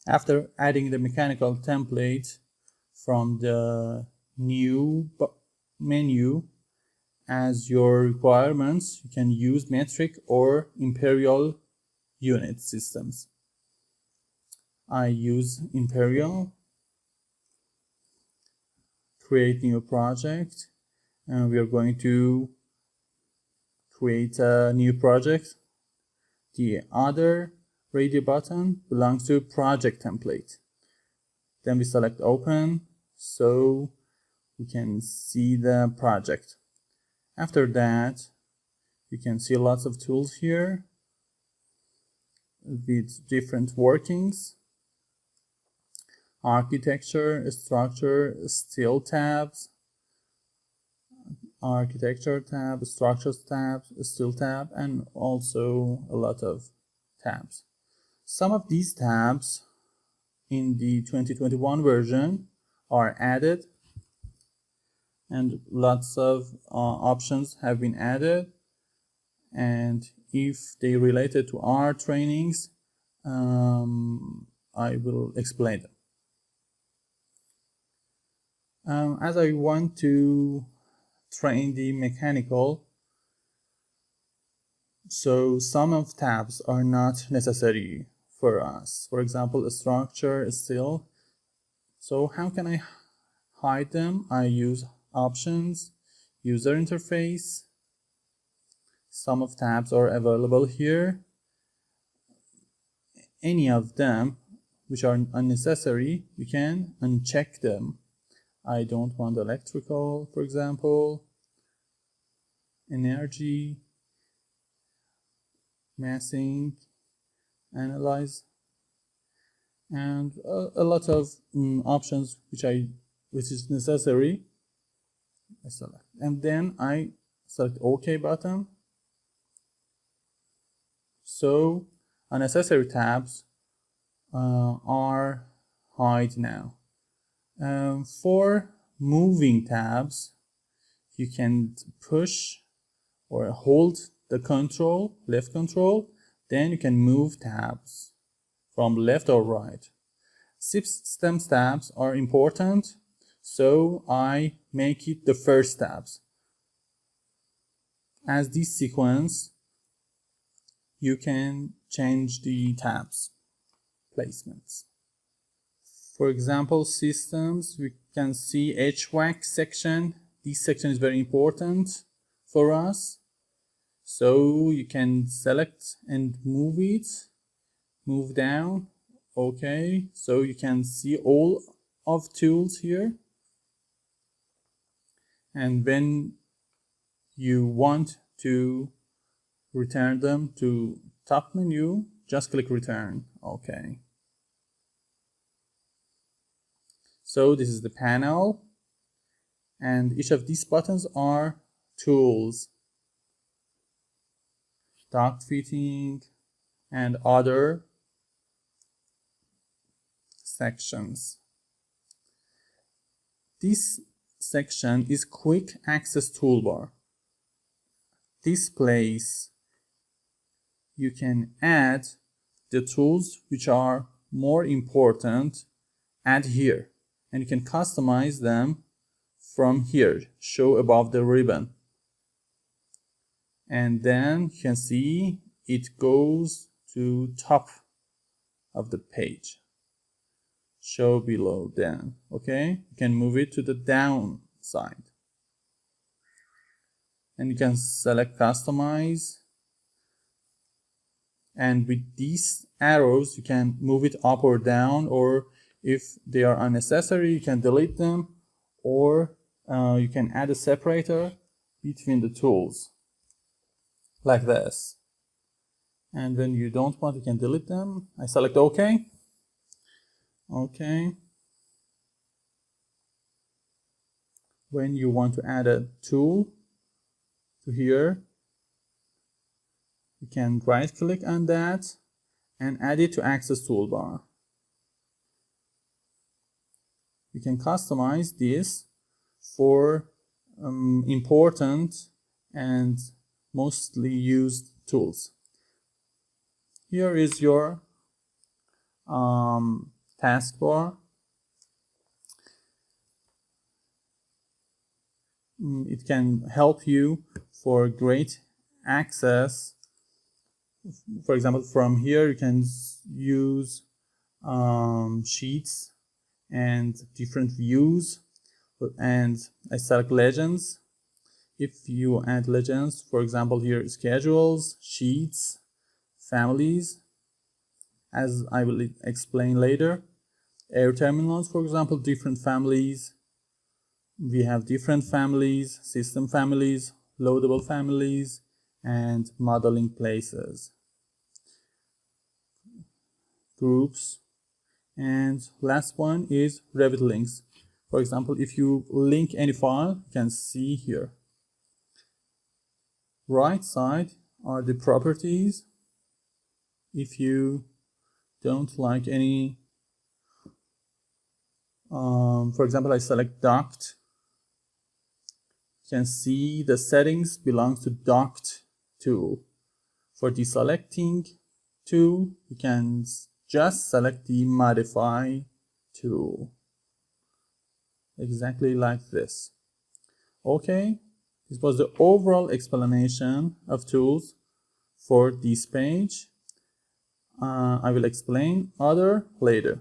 After adding the mechanical template from the new menu as your requirements, you can use metric or imperial unit systems. I use imperial. Create new project, and we are going to create a new project. The other radio button belongs to project template. Then we select open so we can see the project. After that, you can see lots of tools here with different workings. Architecture, structure, steel tabs, architecture tab, structures tab, steel tab, and also a lot of tabs. Some of these tabs in the 2021 version are added, and lots of options have been added, and if they related to our trainings, I will explain them. As I want to train the mechanical, so some of tabs are not necessary for us. For example, structure, steel. So how can I hide them? I use options, user interface. Some of tabs are available here. Any of them which are unnecessary, you can uncheck them. I don't want electrical, for example, energy, massing, analyze, and a lot of options which is necessary. I select, and then I select OK button. So unnecessary tabs are hide now. For moving tabs, you can push or hold the control, left control, then you can move tabs from left or right. System tabs are important, so I make it the first tabs. As this sequence, you can change the tabs placements. For example, systems, we can see HVAC section. This section is very important for us. So you can select and move it, move down. Okay, so you can see all of tools here. And when you want to return them to top menu, just click return. Okay. So this is the panel, and each of these buttons are tools, duct fitting, and other sections. This section is quick access toolbar. This place you can add the tools which are more important, add here. And you can customize them from here, show above the ribbon. And then you can see it goes to top of the page. Show below then, okay? You can move it to the down side. And you can select customize. And with these arrows, you can move it up or down, or if they are unnecessary, you can delete them, or you can add a separator between the tools, like this. And when you don't want, you can delete them. I select OK. OK. When you want to add a tool to here, you can right-click on that and add it to Access Toolbar. You can customize this for important and mostly used tools. Here is your taskbar. It can help you for great access. For example, from here you can use sheets and different views, and I select legends. If you add legends, for example, here schedules, sheets, families, as I will explain later. Air terminals, for example, different families. We have different families, system families, loadable families, and modeling places, groups, and last one is REVIT links. For example, if you link any file, you can see here. Right side are the properties. If you don't like any, for example, I select duct, you can see the settings belongs to duct tool. For deselecting tool, you can just select the modify tool, exactly like this. Okay, this was the overall explanation of tools for this page. I will explain other later.